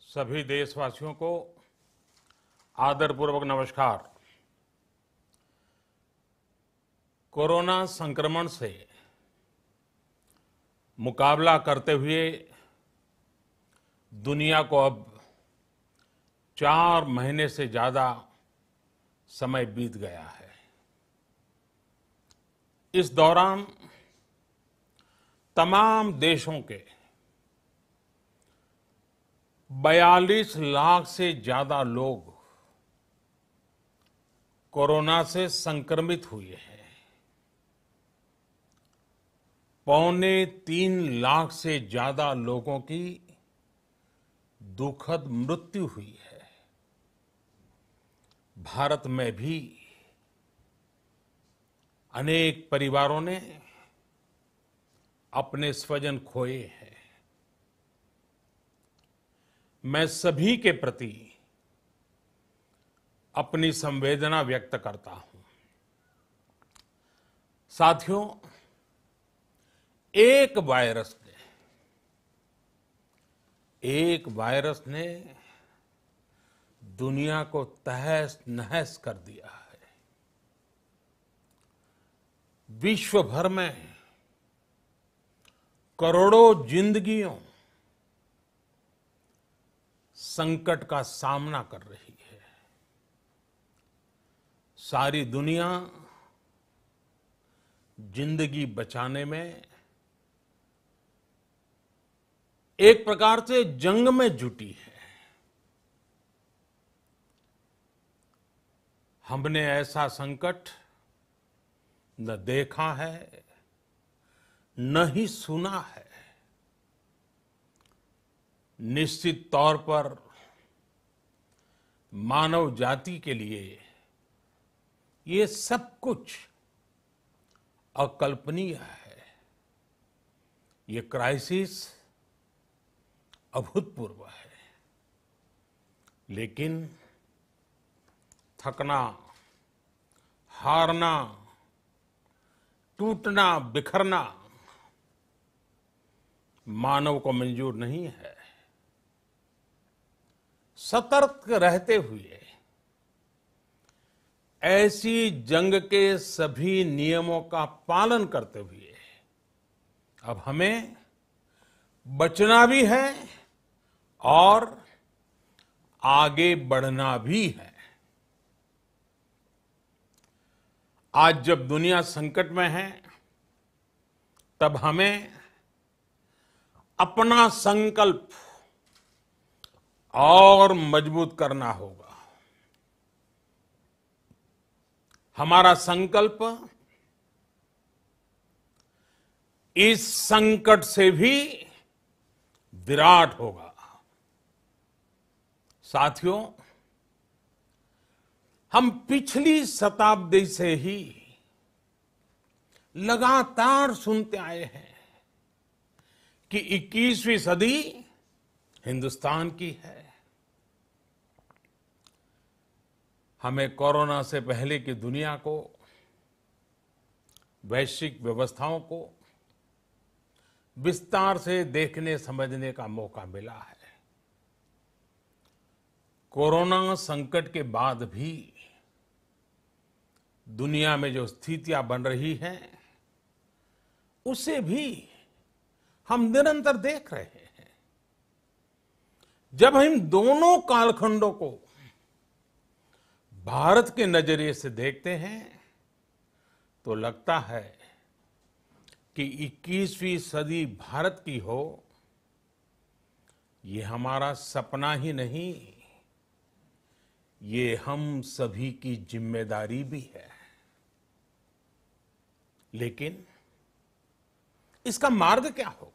सभी देशवासियों को आदरपूर्वक नमस्कार। कोरोना संक्रमण से मुकाबला करते हुए दुनिया को अब 4 महीने से ज्यादा समय बीत गया है। इस दौरान तमाम देशों के 42 लाख से ज्यादा लोग कोरोना से संक्रमित हुए हैं। 2.25 लाख से ज्यादा लोगों की दुखद मृत्यु हुई है। भारत में भी अनेक परिवारों ने अपने स्वजन खोए हैं। मैं सभी के प्रति अपनी संवेदना व्यक्त करता हूं। साथियों, एक वायरस ने दुनिया को तहस नहस कर दिया है। विश्व भर में करोड़ों जिंदगियों संकट का सामना कर रही है। सारी दुनिया जिंदगी बचाने में एक प्रकार से जंग में जुटी है। हमने ऐसा संकट न देखा है, न ही सुना है। निश्चित तौर पर मानव जाति के लिए ये सब कुछ अकल्पनीय है। ये क्राइसिस अभूतपूर्व है। लेकिन थकना, हारना, टूटना, बिखरना मानव को मंजूर नहीं है। सतर्क रहते हुए ऐसी जंग के सभी नियमों का पालन करते हुए अब हमें बचना भी है और आगे बढ़ना भी है। आज जब दुनिया संकट में है, तब हमें अपना संकल्प और मजबूत करना होगा। हमारा संकल्प इस संकट से भी विराट होगा। साथियों, हम पिछली शताब्दी से ही लगातार सुनते आए हैं कि 21वीं सदी हिंदुस्तान की है। हमें कोरोना से पहले की दुनिया को, वैश्विक व्यवस्थाओं को विस्तार से देखने समझने का मौका मिला है। कोरोना संकट के बाद भी दुनिया में जो स्थितियां बन रही हैं, उसे भी हम निरंतर देख रहे हैं। जब हम दोनों कालखंडों को भारत के नजरिए से देखते हैं, तो लगता है कि 21वीं सदी भारत की हो, ये हमारा सपना ही नहीं, ये हम सभी की जिम्मेदारी भी है। लेकिन इसका मार्ग क्या हो?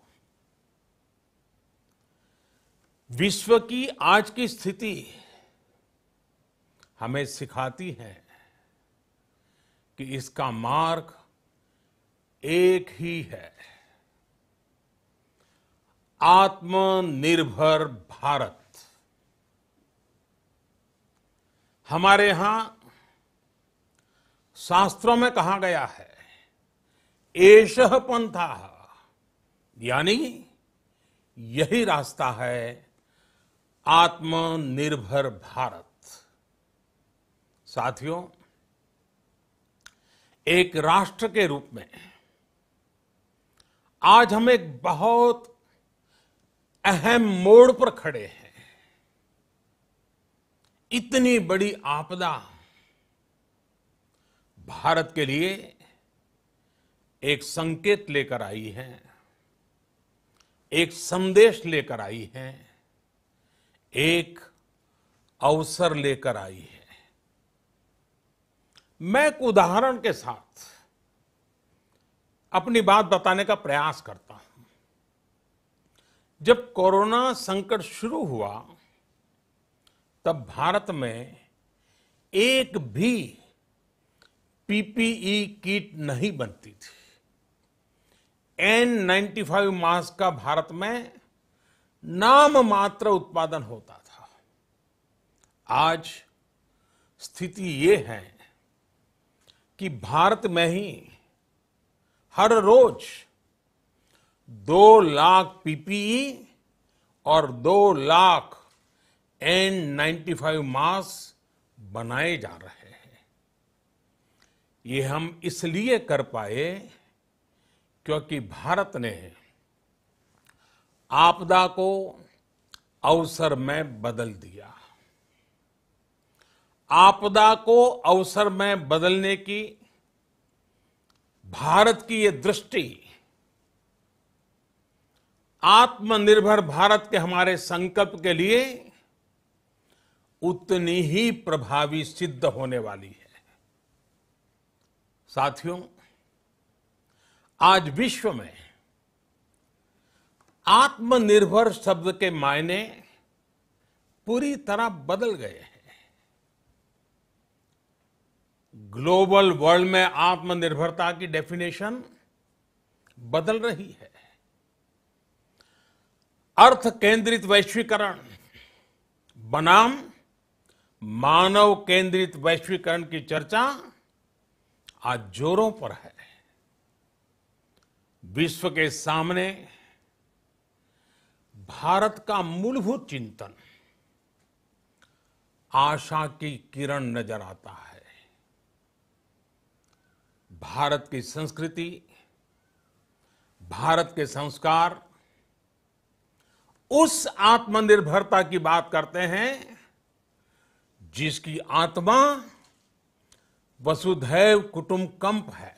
विश्व की आज की स्थिति हमें सिखाती है कि इसका मार्ग एक ही है, आत्मनिर्भर भारत। हमारे यहां शास्त्रों में कहा गया है, एषः पंथः, यानी यही रास्ता है आत्मनिर्भर भारत। साथियों, एक राष्ट्र के रूप में आज हम एक बहुत अहम मोड़ पर खड़े हैं। इतनी बड़ी आपदा भारत के लिए एक संकेत लेकर आई है, एक संदेश लेकर आई है, एक अवसर लेकर आई है। मैं एक उदाहरण के साथ अपनी बात बताने का प्रयास करता हूं। जब कोरोना संकट शुरू हुआ, तब भारत में एक भी पीपीई किट नहीं बनती थी। N95 मास्क का भारत में नाम मात्र उत्पादन होता था। आज स्थिति ये है कि भारत में ही हर रोज 2 लाख पीपीई और 2 लाख N95 मास्क बनाए जा रहे हैं। ये हम इसलिए कर पाए क्योंकि भारत ने आपदा को अवसर में बदल दिया। आपदा को अवसर में बदलने की भारत की ये दृष्टि आत्मनिर्भर भारत के हमारे संकल्प के लिए उतनी ही प्रभावी सिद्ध होने वाली है। साथियों, आज विश्व में आत्मनिर्भर शब्द के मायने पूरी तरह बदल गए हैं। ग्लोबल वर्ल्ड में आत्मनिर्भरता की डेफिनेशन बदल रही है। अर्थ केंद्रित वैश्वीकरण बनाम मानव केंद्रित वैश्वीकरण की चर्चा आज जोरों पर है। विश्व के सामने भारत का मूलभूत चिंतन आशा की किरण नजर आता है। भारत की संस्कृति, भारत के संस्कार उस आत्मनिर्भरता की बात करते हैं जिसकी आत्मा वसुधैव कुटुंबकम है।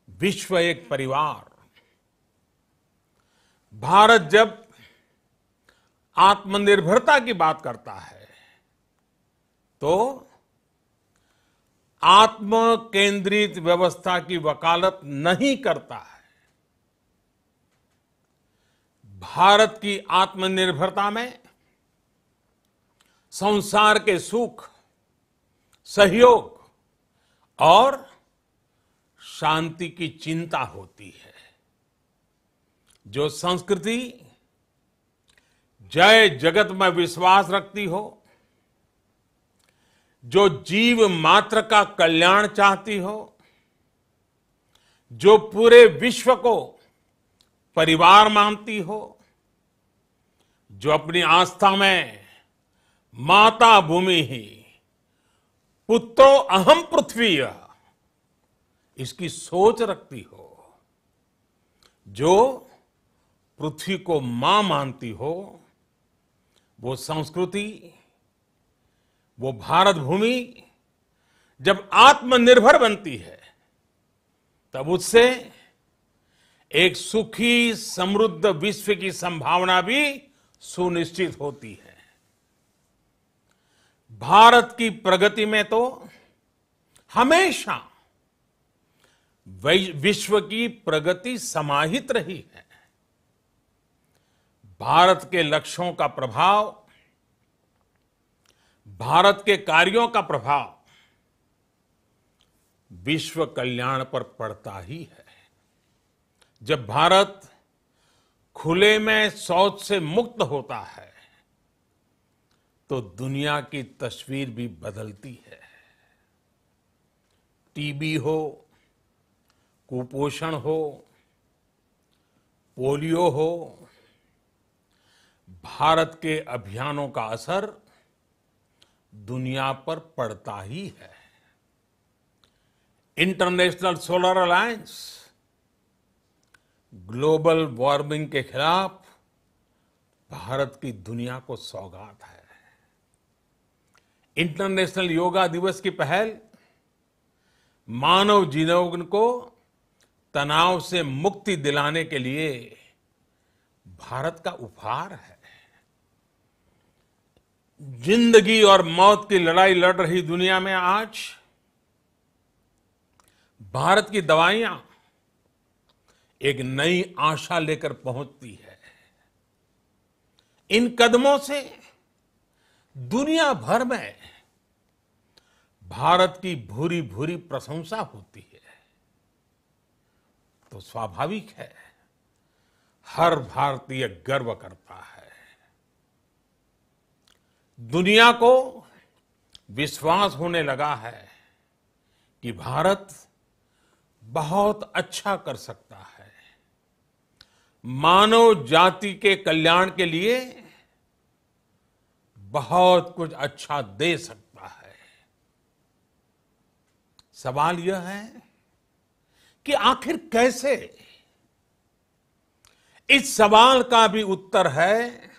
विश्व एक परिवार। भारत जब आत्मनिर्भरता की बात करता है तो आत्म केंद्रित व्यवस्था की वकालत नहीं करता है। भारत की आत्मनिर्भरता में संसार के सुख, सहयोग और शांति की चिंता होती है। जो संस्कृति जय जगत में विश्वास रखती हो, जो जीव मात्र का कल्याण चाहती हो, जो पूरे विश्व को परिवार मानती हो, जो अपनी आस्था में माता भूमि ही पुत्रो अहम पृथ्वी इसकी सोच रखती हो, जो पृथ्वी को मां मानती हो, वो संस्कृति, वो भारत भूमि जब आत्मनिर्भर बनती है तब उससे एक सुखी समृद्ध विश्व की संभावना भी सुनिश्चित होती है। भारत की प्रगति में तो हमेशा विश्व की प्रगति समाहित रही है। भारत के लक्ष्यों का प्रभाव, भारत के कार्यों का प्रभाव विश्व कल्याण पर पड़ता ही है। जब भारत खुले में शौच से मुक्त होता है तो दुनिया की तस्वीर भी बदलती है। टीबी हो, कुपोषण हो, पोलियो हो, भारत के अभियानों का असर दुनिया पर पड़ता ही है। International solar alliance global warming के खिलाफ भारत की दुनिया को सौगात है। इंटरनेशनल योगा दिवस की पहल मानव जीवन को तनाव से मुक्ति दिलाने के लिए भारत का उपहार है। जिंदगी और मौत की लड़ाई लड़ रही दुनिया में आज भारत की दवाइयां एक नई आशा लेकर पहुंचती है। इन कदमों से दुनिया भर में भारत की भूरी भूरी प्रशंसा होती है। तो स्वाभाविक है, हर भारतीय गर्व करता है। दुनिया को विश्वास होने लगा है कि भारत बहुत अच्छा कर सकता है, मानव जाति के कल्याण के लिए बहुत कुछ अच्छा दे सकता है। सवाल यह है कि आखिर कैसे? इस सवाल का भी उत्तर है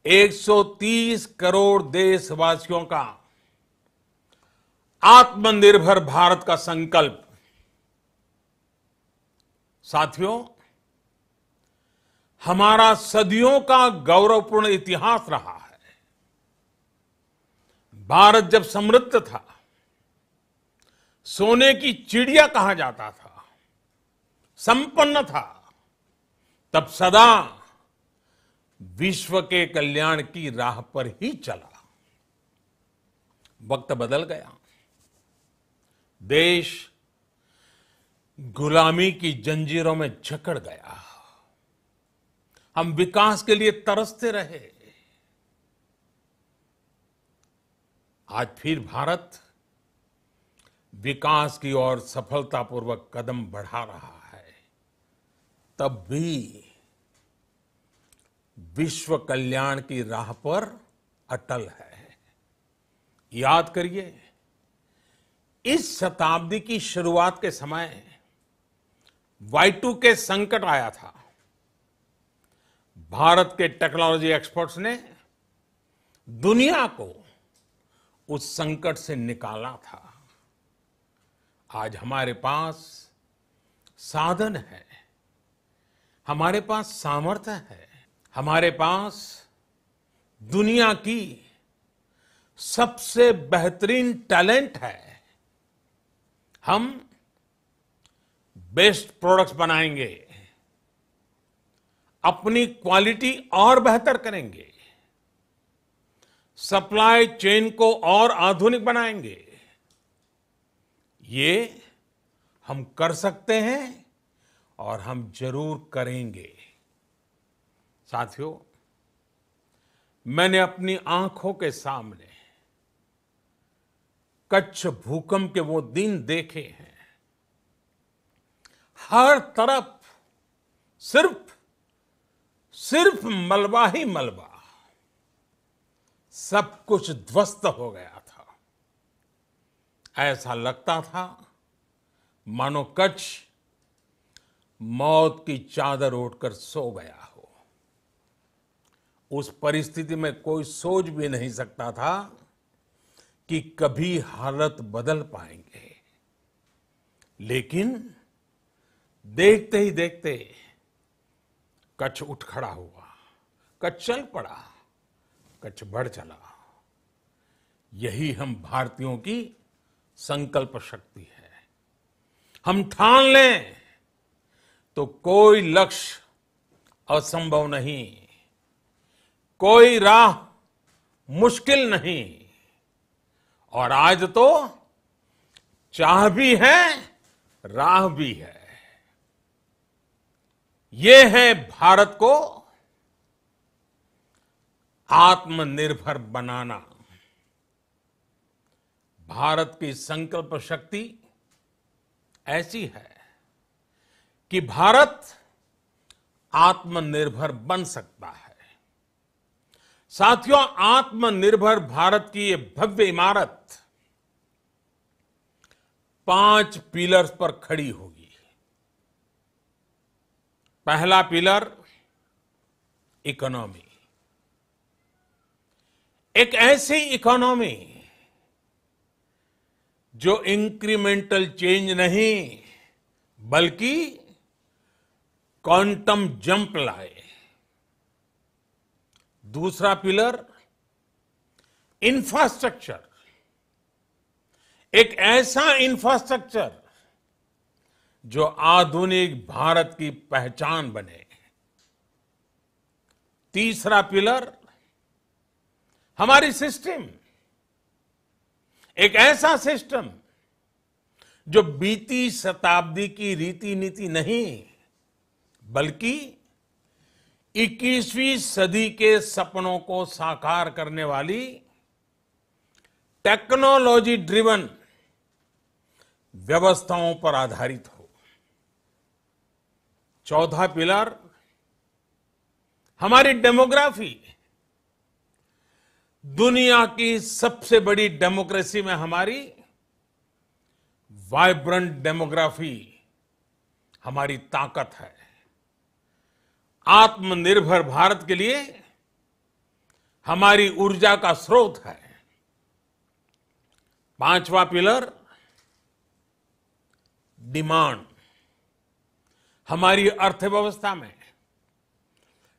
130 करोड़ देशवासियों का आत्मनिर्भर भारत का संकल्प। साथियों, हमारा सदियों का गौरवपूर्ण इतिहास रहा है। भारत जब समृद्ध था, सोने की चिड़िया कहा जाता था, संपन्न था, तब सदा विश्व के कल्याण की राह पर ही चला। वक्त बदल गया, देश गुलामी की जंजीरों में जकड़ गया। हम विकास के लिए तरसते रहे। आज फिर भारत विकास की ओर सफलतापूर्वक कदम बढ़ा रहा है। तब भी विश्व कल्याण की राह पर अटल है। याद करिए, इस शताब्दी की शुरुआत के समय Y2K संकट आया था। भारत के टेक्नोलॉजी एक्सपर्ट्स ने दुनिया को उस संकट से निकाला था। आज हमारे पास साधन है, हमारे पास सामर्थ्य है, हमारे पास दुनिया की सबसे बेहतरीन टैलेंट है। हम बेस्ट प्रोडक्ट्स बनाएंगे, अपनी क्वालिटी और बेहतर करेंगे, सप्लाई चेन को और आधुनिक बनाएंगे। ये हम कर सकते हैं और हम जरूर करेंगे। साथियों, मैंने अपनी आंखों के सामने कच्छ भूकंप के वो दिन देखे हैं। हर तरफ सिर्फ मलबा ही मलबा, सब कुछ ध्वस्त हो गया था। ऐसा लगता था मानो कच्छ मौत की चादर ओढ़कर सो गया हो। उस परिस्थिति में कोई सोच भी नहीं सकता था कि कभी हालत बदल पाएंगे। लेकिन देखते ही देखते कच्छ उठ खड़ा हुआ, कच्छ चल पड़ा, कच्छ बढ़ चला। यही हम भारतीयों की संकल्प शक्ति है। हम ठान लें तो कोई लक्ष्य असंभव नहीं, कोई राह मुश्किल नहीं। और आज तो चाह भी है, राह भी है। ये है भारत को आत्मनिर्भर बनाना। भारत की संकल्प शक्ति ऐसी है कि भारत आत्मनिर्भर बन सकता है। साथियों, आत्मनिर्भर भारत की ये भव्य इमारत 5 पिलर्स पर खड़ी होगी। पहला पिलर, इकोनॉमी। एक ऐसी इकोनॉमी जो इंक्रीमेंटल चेंज नहीं बल्कि क्वांटम जंप लाए। दूसरा पिलर, इंफ्रास्ट्रक्चर। एक ऐसा इंफ्रास्ट्रक्चर जो आधुनिक भारत की पहचान बने। तीसरा पिलर, हमारी सिस्टम। एक ऐसा सिस्टम जो बीती शताब्दी की रीति नीति नहीं बल्कि 21वीं सदी के सपनों को साकार करने वाली टेक्नोलॉजी ड्रिवन व्यवस्थाओं पर आधारित हो। चौथा पिलर, हमारी डेमोग्राफी। दुनिया की सबसे बड़ी डेमोक्रेसी में हमारी वाइब्रेंट डेमोग्राफी हमारी ताकत है। आत्मनिर्भर भारत के लिए हमारी ऊर्जा का स्रोत है। पांचवा पिलर, डिमांड। हमारी अर्थव्यवस्था में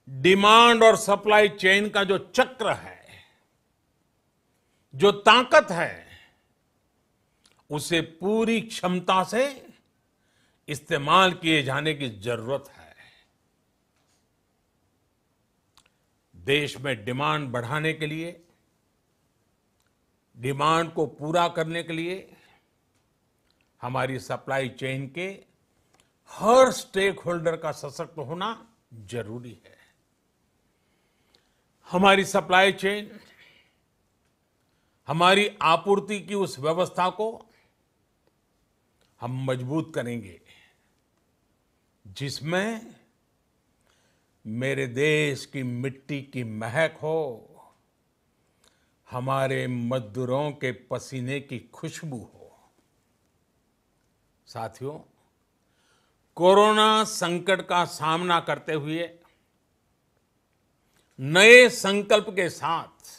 डिमांड और सप्लाई चेन का जो चक्र है, जो ताकत है, उसे पूरी क्षमता से इस्तेमाल किए जाने की जरूरत है। देश में डिमांड बढ़ाने के लिए, डिमांड को पूरा करने के लिए हमारी सप्लाई चेन के हर स्टेक होल्डर का सशक्त होना जरूरी है। हमारी सप्लाई चेन, हमारी आपूर्ति की उस व्यवस्था को हम मजबूत करेंगे जिसमें मेरे देश की मिट्टी की महक हो, हमारे मजदूरों के पसीने की खुशबू हो। साथियों, कोरोना संकट का सामना करते हुए नए संकल्प के साथ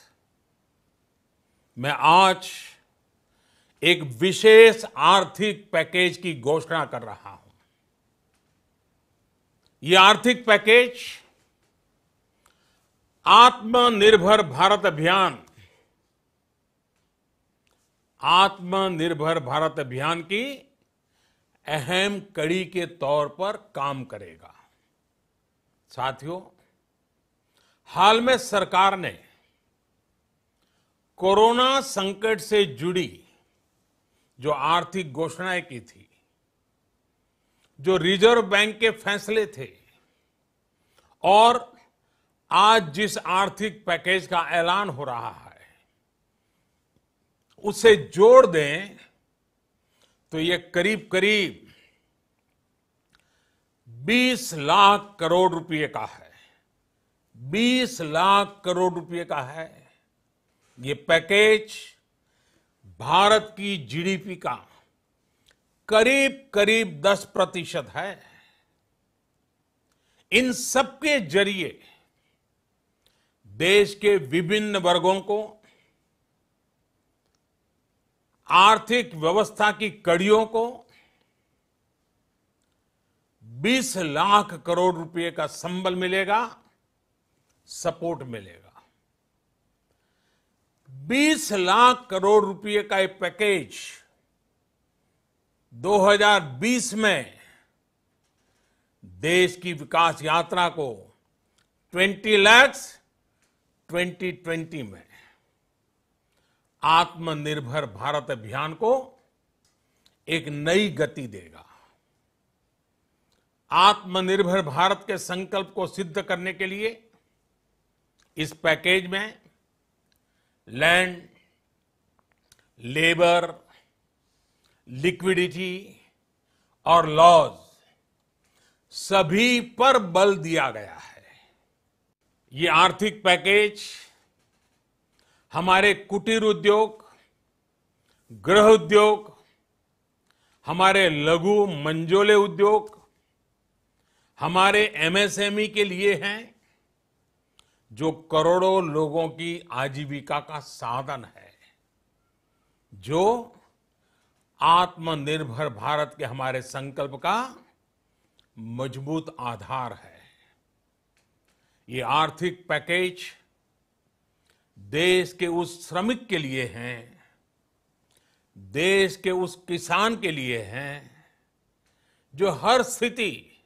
मैं आज एक विशेष आर्थिक पैकेज की घोषणा कर रहा हूं। यह आर्थिक पैकेज आत्मनिर्भर भारत अभियान, आत्मनिर्भर भारत अभियान की अहम कड़ी के तौर पर काम करेगा। साथियों, हाल में सरकार ने कोरोना संकट से जुड़ी जो आर्थिक घोषणाएं की थी, जो रिजर्व बैंक के फैसले थे और आज जिस आर्थिक पैकेज का ऐलान हो रहा है, उसे जोड़ दें तो ये करीब करीब 20 लाख करोड़ रुपए का है। 20 लाख करोड़ रुपए का है। ये पैकेज भारत की जीडीपी का करीब करीब 10% है। इन सबके जरिए देश के विभिन्न वर्गों को आर्थिक व्यवस्था की कड़ियों को 20 लाख करोड़ रुपए का संबल मिलेगा, सपोर्ट मिलेगा। 20 लाख करोड़ रुपए का ये पैकेज 2020 में देश की विकास यात्रा को 20 लाख 2020 में आत्मनिर्भर भारत अभियान को एक नई गति देगा। आत्मनिर्भर भारत के संकल्प को सिद्ध करने के लिए इस पैकेज में लैंड, लेबर, लिक्विडिटी और लॉज सभी पर बल दिया गया है। ये आर्थिक पैकेज हमारे कुटीर उद्योग, गृह उद्योग, हमारे लघु मंझोले उद्योग, हमारे एमएसएमई के लिए हैं, जो करोड़ों लोगों की आजीविका का साधन है, जो आत्मनिर्भर भारत के हमारे संकल्प का मजबूत आधार है। ये आर्थिक पैकेज देश के उस श्रमिक के लिए हैं, देश के उस किसान के लिए हैं, जो हर स्थिति,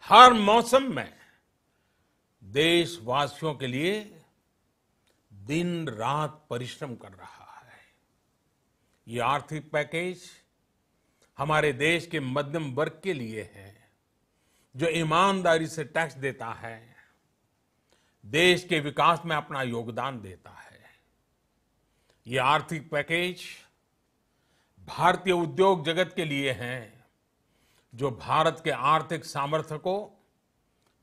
हर मौसम में देशवासियों के लिए दिन रात परिश्रम कर रहा है। ये आर्थिक पैकेज हमारे देश के मध्यम वर्ग के लिए है, जो ईमानदारी से टैक्स देता है, देश के विकास में अपना योगदान देता है। ये आर्थिक पैकेज भारतीय उद्योग जगत के लिए है, जो भारत के आर्थिक सामर्थ्य को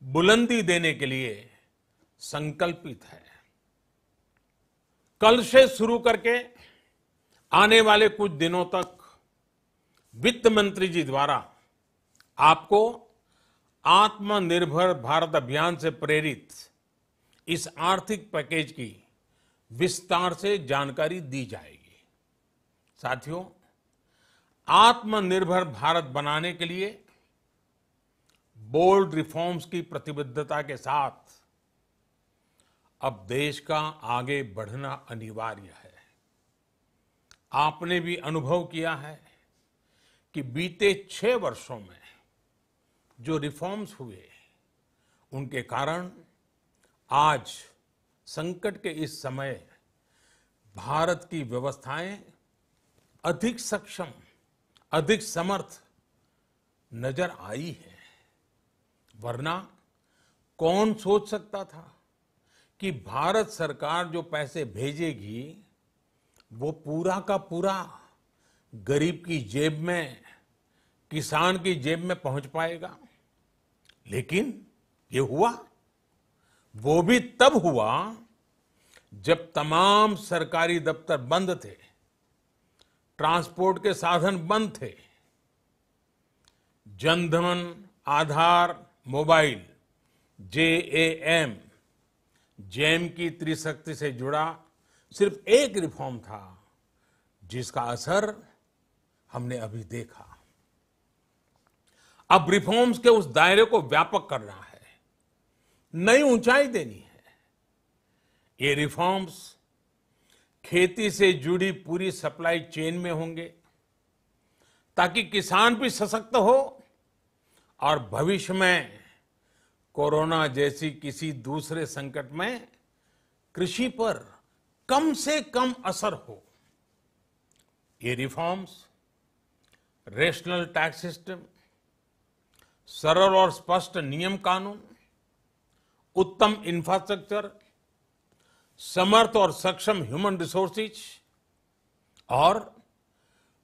बुलंदी देने के लिए संकल्पित है। कल से शुरू करके आने वाले कुछ दिनों तक वित्त मंत्री जी द्वारा आपको आत्मनिर्भर भारत अभियान से प्रेरित इस आर्थिक पैकेज की विस्तार से जानकारी दी जाएगी। साथियों, आत्मनिर्भर भारत बनाने के लिए बोल्ड रिफॉर्म्स की प्रतिबद्धता के साथ अब देश का आगे बढ़ना अनिवार्य है। आपने भी अनुभव किया है कि बीते 6 वर्षों में जो रिफॉर्म्स हुए, उनके कारण आज संकट के इस समय भारत की व्यवस्थाएं अधिक सक्षम, अधिक समर्थ नजर आई है। वरना कौन सोच सकता था कि भारत सरकार जो पैसे भेजेगी वो पूरा का पूरा गरीब की जेब में, किसान की जेब में पहुंच पाएगा। लेकिन ये हुआ। वो भी तब हुआ जब तमाम सरकारी दफ्तर बंद थे, ट्रांसपोर्ट के साधन बंद थे। जनधन, आधार, मोबाइल, जेम की त्रिशक्ति से जुड़ा सिर्फ एक रिफॉर्म था, जिसका असर हमने अभी देखा। अब रिफॉर्म्स के उस दायरे को व्यापक करना है, नई ऊंचाई देनी है। ये रिफॉर्म्स खेती से जुड़ी पूरी सप्लाई चेन में होंगे, ताकि किसान भी सशक्त हो और भविष्य में कोरोना जैसी किसी दूसरे संकट में कृषि पर कम से कम असर हो। ये रिफॉर्म्स रेशनल टैक्स सिस्टम, सरल और स्पष्ट नियम कानून, उत्तम इंफ्रास्ट्रक्चर, समर्थ और सक्षम ह्यूमन रिसोर्सेज और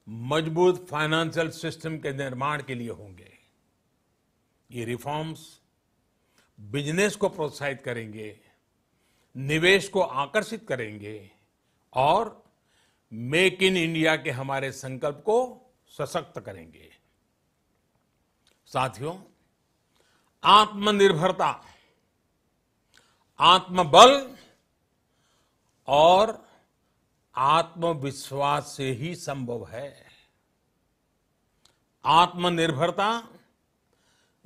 मजबूत फाइनेंशियल सिस्टम के निर्माण के लिए होंगे। ये रिफॉर्म्स बिजनेस को प्रोत्साहित करेंगे, निवेश को आकर्षित करेंगे और मेक इन इंडिया के हमारे संकल्प को सशक्त करेंगे। साथियों, आत्मनिर्भरता, आत्मबल और आत्मविश्वास से ही संभव है। आत्मनिर्भरता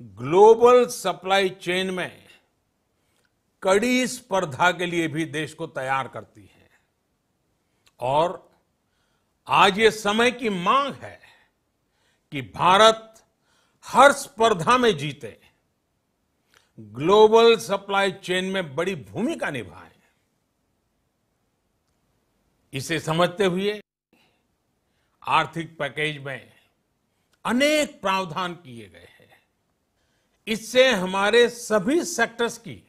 ग्लोबल सप्लाई चेन में कड़ी स्पर्धा के लिए भी देश को तैयार करती है और आज ये समय की मांग है कि भारत हर स्पर्धा में जीते, ग्लोबल सप्लाई चेन में बड़ी भूमिका निभाए। इसे समझते हुए आर्थिक पैकेज में अनेक प्रावधान किए गए हैं। इससे हमारे सभी सेक्टर्स की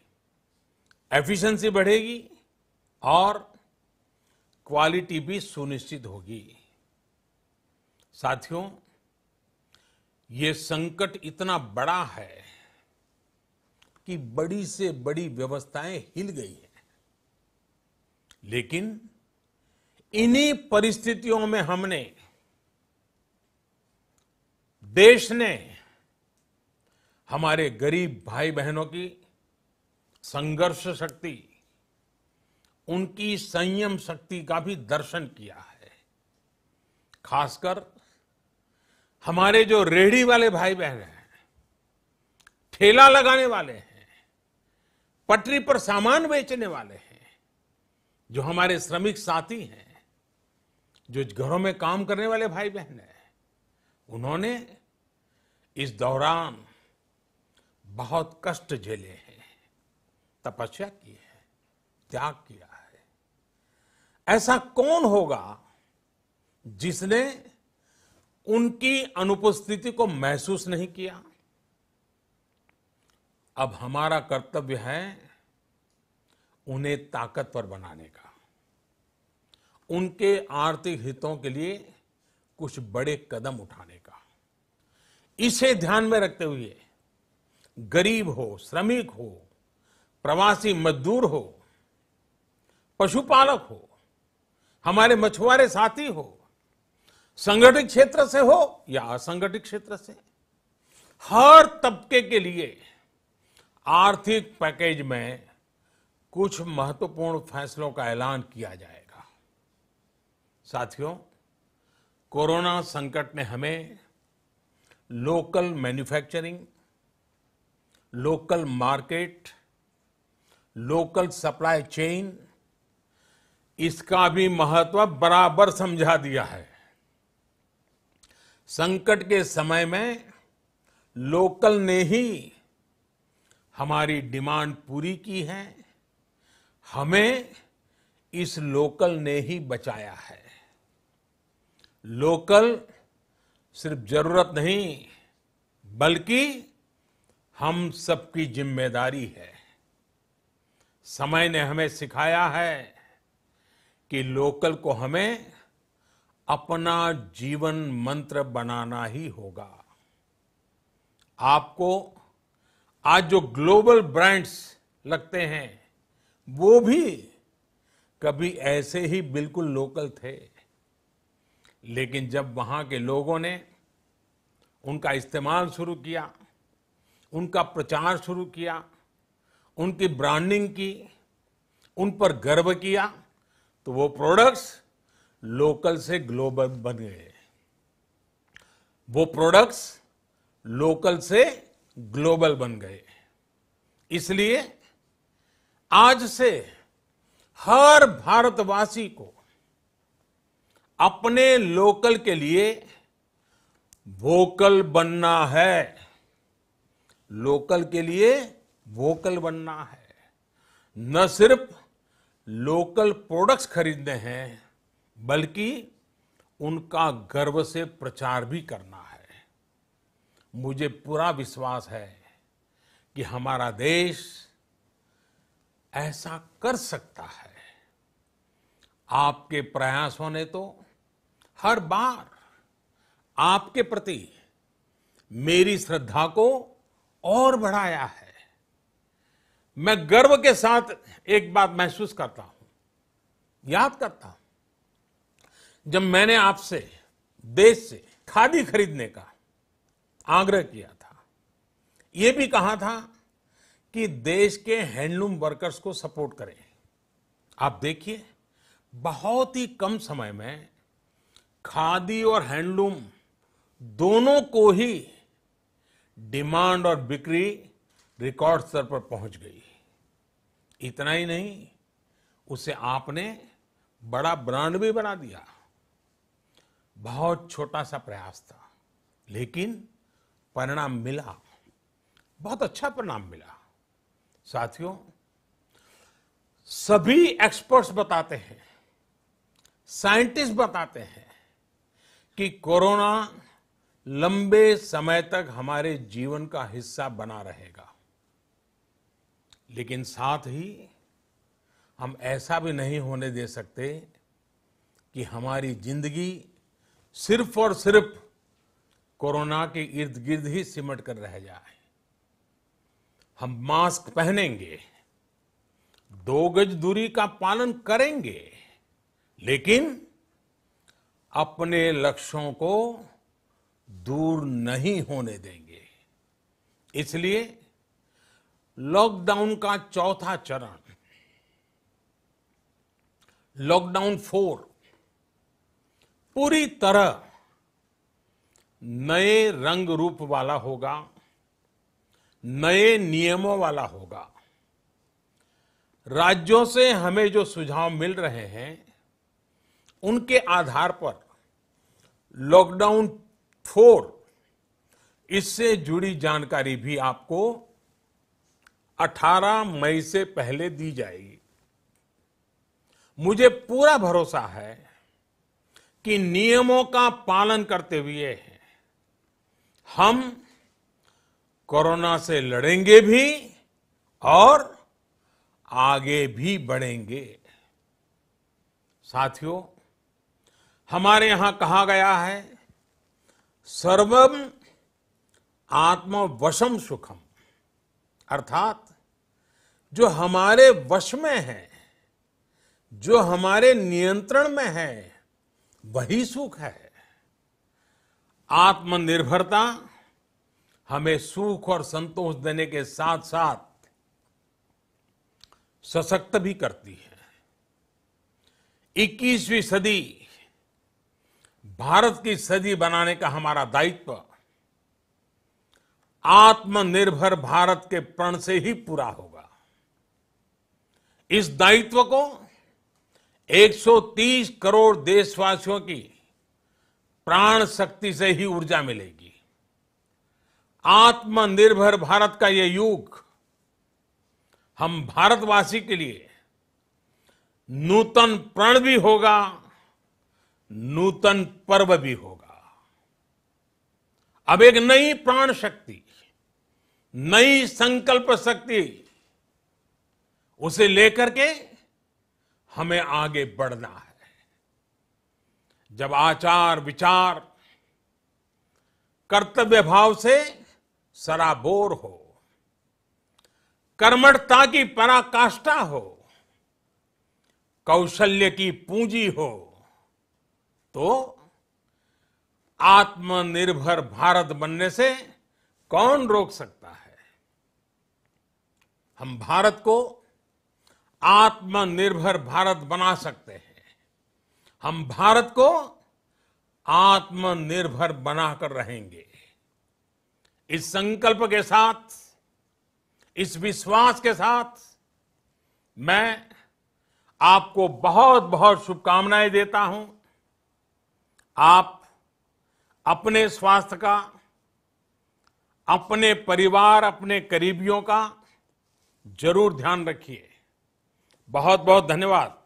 एफिशिएंसी बढ़ेगी और क्वालिटी भी सुनिश्चित होगी। साथियों, ये संकट इतना बड़ा है कि बड़ी से बड़ी व्यवस्थाएं हिल गई हैं। लेकिन इन्हीं परिस्थितियों में हमने, देश ने हमारे गरीब भाई बहनों की संघर्ष शक्ति, उनकी संयम शक्ति का भी दर्शन किया है। खासकर हमारे जो रेहड़ी वाले भाई बहन हैं, ठेला लगाने वाले हैं, पटरी पर सामान बेचने वाले हैं, जो हमारे श्रमिक साथी हैं, जो घरों में काम करने वाले भाई बहन हैं, उन्होंने इस दौरान बहुत कष्ट झेले हैं, तपस्या की है, त्याग किया है। ऐसा कौन होगा जिसने उनकी अनुपस्थिति को महसूस नहीं किया? अब हमारा कर्तव्य है उन्हें ताकतवर बनाने का, उनके आर्थिक हितों के लिए कुछ बड़े कदम उठाने का। इसे ध्यान में रखते हुए गरीब हो, श्रमिक हो, प्रवासी मजदूर हो, पशुपालक हो, हमारे मछुआरे साथी हो, संगठित क्षेत्र से हो या असंगठित क्षेत्र से, हर तबके के लिए आर्थिक पैकेज में कुछ महत्वपूर्ण फैसलों का ऐलान किया जाएगा। साथियों, कोरोना संकट ने हमें local manufacturing, local market, local supply chain, इसका भी महत्व बराबर समझा दिया है। संकट के समय में लोकल ने ही हमारी डिमांड पूरी की है, हमें इस लोकल ने ही बचाया है। लोकल सिर्फ जरूरत नहीं, बल्कि हम सबकी जिम्मेदारी है। समय ने हमें सिखाया है कि लोकल को हमें अपना जीवन मंत्र बनाना ही होगा। आपको आज जो ग्लोबल ब्रांड्स लगते हैं, वो भी कभी ऐसे ही बिल्कुल लोकल थे, लेकिन जब वहां के लोगों ने उनका इस्तेमाल शुरू किया, उनका प्रचार शुरू किया, उनकी ब्रांडिंग की, उन पर गर्व किया, तो वो प्रोडक्ट्स लोकल से ग्लोबल बन गए। वो प्रोडक्ट्स लोकल से ग्लोबल बन गए। इसलिए आज से हर भारतवासी को अपने लोकल के लिए वोकल बनना है। लोकल के लिए वोकल बनना है। न सिर्फ लोकल प्रोडक्ट्स खरीदने हैं, बल्कि उनका गर्व से प्रचार भी करना है। मुझे पूरा विश्वास है कि हमारा देश ऐसा कर सकता है। आपके प्रयासों ने तो हर बार आपके प्रति मेरी श्रद्धा को और बढ़ाया है। मैं गर्व के साथ एक बात महसूस करता हूं, याद करता हूं, जब मैंने आपसे देश से खादी खरीदने का आग्रह किया था, यह भी कहा था कि देश के हैंडलूम वर्कर्स को सपोर्ट करें। आप देखिए, बहुत ही कम समय में खादी और हैंडलूम दोनों को ही डिमांड और बिक्री रिकॉर्ड स्तर पर पहुंच गई। इतना ही नहीं, उसे आपने बड़ा ब्रांड भी बना दिया। बहुत छोटा सा प्रयास था, लेकिन परिणाम मिला, बहुत अच्छा परिणाम मिला। साथियों, सभी एक्सपर्ट्स बताते हैं, साइंटिस्ट बताते हैं कि कोरोना लंबे समय तक हमारे जीवन का हिस्सा बना रहेगा। लेकिन साथ ही हम ऐसा भी नहीं होने दे सकते कि हमारी जिंदगी सिर्फ और सिर्फ कोरोना के इर्द गिर्द ही सिमट कर रह जाए। हम मास्क पहनेंगे, 2 गज दूरी का पालन करेंगे, लेकिन अपने लक्ष्यों को दूर नहीं होने देंगे। इसलिए लॉकडाउन का चौथा चरण, लॉकडाउन 4, पूरी तरह नए रंग रूप वाला होगा, नए नियमों वाला होगा। राज्यों से हमें जो सुझाव मिल रहे हैं, उनके आधार पर लॉकडाउन 4, इससे जुड़ी जानकारी भी आपको 18 मई से पहले दी जाएगी। मुझे पूरा भरोसा है कि नियमों का पालन करते हुए हम कोरोना से लड़ेंगे भी और आगे भी बढ़ेंगे। साथियों, हमारे यहां कहा गया है, सर्वम आत्मवशम सुखम, अर्थात जो हमारे वश में है, जो हमारे नियंत्रण में है, वही सुख है। आत्मनिर्भरता हमें सुख और संतोष देने के साथ साथ सशक्त भी करती है। 21वीं सदी भारत की सदी बनाने का हमारा दायित्व आत्मनिर्भर भारत के प्रण से ही पूरा होगा। इस दायित्व को 130 करोड़ देशवासियों की प्राण शक्ति से ही ऊर्जा मिलेगी। आत्मनिर्भर भारत का यह युग हम भारतवासी के लिए नूतन प्रण भी होगा, नूतन पर्व भी होगा। अब एक नई प्राण शक्ति, नई संकल्प शक्ति, उसे लेकर के हमें आगे बढ़ना है। जब आचार विचार कर्तव्य भाव से सराबोर हो, कर्मठता की पराकाष्ठा हो, कौशल्य की पूंजी हो, तो आत्मनिर्भर भारत बनने से कौन रोक सकता है। हम भारत को आत्मनिर्भर भारत बना सकते हैं। हम भारत को आत्मनिर्भर बनाकर रहेंगे। इस संकल्प के साथ, इस विश्वास के साथ मैं आपको बहुत बहुत शुभकामनाएं देता हूं। आप अपने स्वास्थ्य का, अपने परिवार, अपने करीबियों का जरूर ध्यान रखिए। बहुत बहुत धन्यवाद।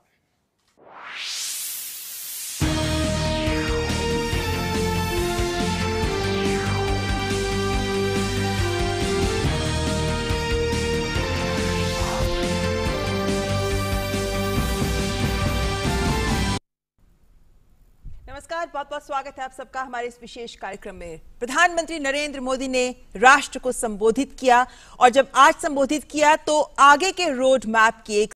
नमस्कार, बहुत बहुत स्वागत है आप सबका हमारे इस विशेष कार्यक्रम में। प्रधानमंत्री नरेंद्र मोदी ने राष्ट्र को संबोधित किया और जब आज संबोधित किया तो आगे के रोड मैप की एक